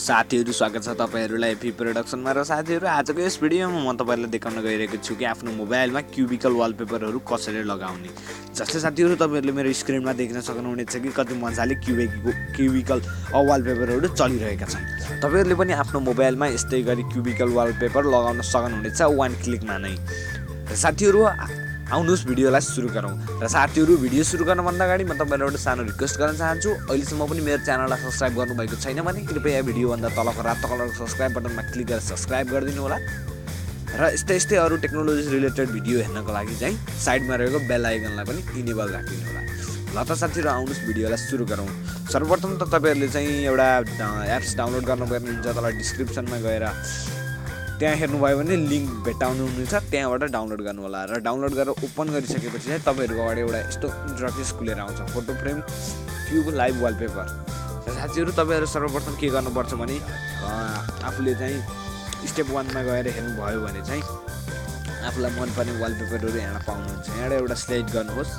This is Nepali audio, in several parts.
साथीहरु स्वागत छ तपाईहरुलाई एपी प्रोडक्सनमा र साथीहरु आजको यस भिडियोमा म तपाईहरुलाई देखाउन गइरहेको छु कि आफ्नो मोबाइलमा क्यूबिकल वालपेपरहरु कसरी लगाउने। जस्तै साथीहरु तपाईहरुले मेरो स्क्रिनमा देख्न सक्नुहुनेछ कि कति मजाले क्यूबिकल वालपेपरहरु चलिरहेका छन्। तपाईहरुले पनि आफ्नो मोबाइलमा यस्तै गरी क्यूबिकल वालपेपर लगाउन सक्नुहुनेछ वन क्लिकमा नै। साथीहरु आउनुस् भिडियोलाई सुरु गरौँ। र साथीहरु भिडियो सुरु गर्नभन्दा अगाडि म तपाईहरुबाट सानो रिक्वेस्ट गर्न चाहन्छु, अहिलेसम्म पनि मेरो च्यानललाई सब्स्क्राइब गर्नुभएको छैन भने कृपया भिडियो भन्दा तलको रातो कलरको सब्स्क्राइब बटनमा क्लिक गरेर सब्स्क्राइब गरिदिनु होला। र यस्तै अरु टेक्नोलोजी रिलेटेड भिडियो हेर्नको लागि चाहिँ साइडमा रहेको बेल आइकनलाई पनि इनेबल राखिदिनु होला। ल त साथीहरु आउनुस् भिडियोलाई सुरु गरौँ। सर्वप्रथम त तपाईहरुले चाहिँ एउटा एप्स डाउनलोड गर्नुपर्ने हुन्छ। तल डिस्क्रिप्सनमा गएर त्यहाँ हेर्नुभयो भने लिंक भेटाउनुहुन्छ, त्यहाँबाट डाउनलोड गर्नु होला। र डाउनलोड गरेर ओपन गरिसकेपछि चाहिँ तपाईहरुको अगाडि एउटा यस्तो इन्टरफेस खुलेर आउँछ, photo frame cube live wallpaper. र साथीहरु तपाईहरु सर्वप्रथम के गर्नुपर्छ भने आफूले चाहिँ स्टेप 1 मा गएर हेर्नुभयो भने चाहिँ आफूलाई मनपर्ने वालपेपरहरु यहाँ पाउनुहुन्छ। यहाँ एउटा सिलेक्ट गर्नुहोस्।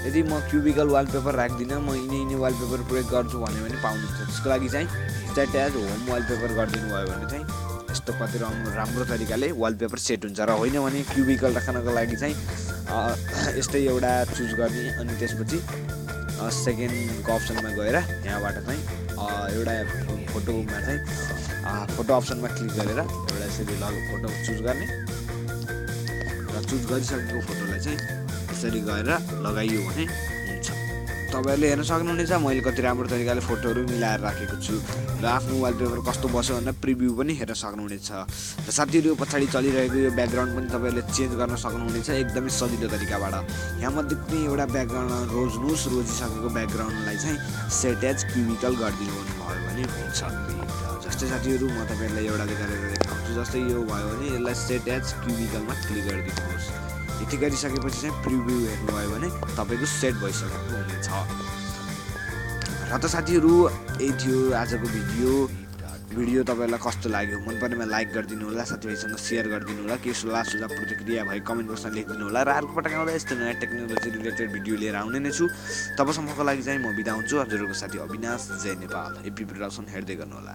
यदि म क्यूबिकल वालपेपर राख्दिन, म यिनी वालपेपर प्रयोग गर्छु भने पनि पाउनुहुन्छ। त्यसको लागि चाहिँ सेट एज होम वालपेपर गरिदिनु भयो भने चाहिँ यस्तो कति राम्रो तरिकाले वालपेपर सेट हुन्छ। र होइन भने क्यूबिकल राख्नको लागि चाहिँ यस्तै एउटा चुज गर्ने अनि त्यसपछि सेकेन्डको अप्सनमा गएर यहाँबाट चाहिँ एउटा फोटोमा चाहिँ फोटो अप्सनमा क्लिक गरेर एउटा यसरी फोटो चुज गर्ने र चुज गरिसकेको फोटोलाई चाहिँ यसरी गएर लगाइयो भने हुन्छ। तपाईहरुले हेर्न सक्नुहुनेछ मैले कति राम्रो तरिकाले फोटोहरु मिलाएर राखेको छु र आफ्नो वालपेपर कस्तो बस्यो भनेर प्रिभ्यू पनि हेर्न सक्नुहुनेछ। र साथीहरु पछाडी चलिरहेको यो ब्याकग्राउन्ड पनि तपाईहरुले चेन्ज गर्न सक्नुहुनेछ एकदमै सजिलो तरिकाबाट। यहाँ मध्ये कुनै एउटा ब्याकग्राउन्ड रोज्नुस्, रोजिसकेको ब्याकग्राउन्डलाई चाहिँ सेट एज क्यूबिकल गरिदिनु भयो भने हुन्छ। जस्तै साथीहरु म तपाईहरुलाई एउटा गरेर देखाउँछु। जस्तै यो भयो भने यसलाई सेट एज क्यूबिकलमा क्लिक गरिदिनुहोस्। यति गरिसकेपछि चाहिँ प्रिभ्यू हेर्नुभयो भने तपाईको सेट भइसकेको हुनेछ। र त साथीहरु यही थियो आजको भिडियो तपाईहरुलाई कस्तो लाग्यो मन पर्नेमा लाइक गरिदिनु होला, साथीभाइसँग शेयर गरिदिनु होला। के सल्लाह सुझाव प्रतिक्रिया भए कमेन्ट बक्समा लेखिदिनु होला। र अर्को पटक आउँदा यस्तो नयाँ टेक्नोलोजी रिलेटेड भिडियो लिएर आउने नै छु। तबसम्मको लागि चाहिँ म बिदा हुन्छु। हजुरको साथी अविनाश। जय नेपाल। एपी प्रोडक्सन हेर्दै गर्नु होला।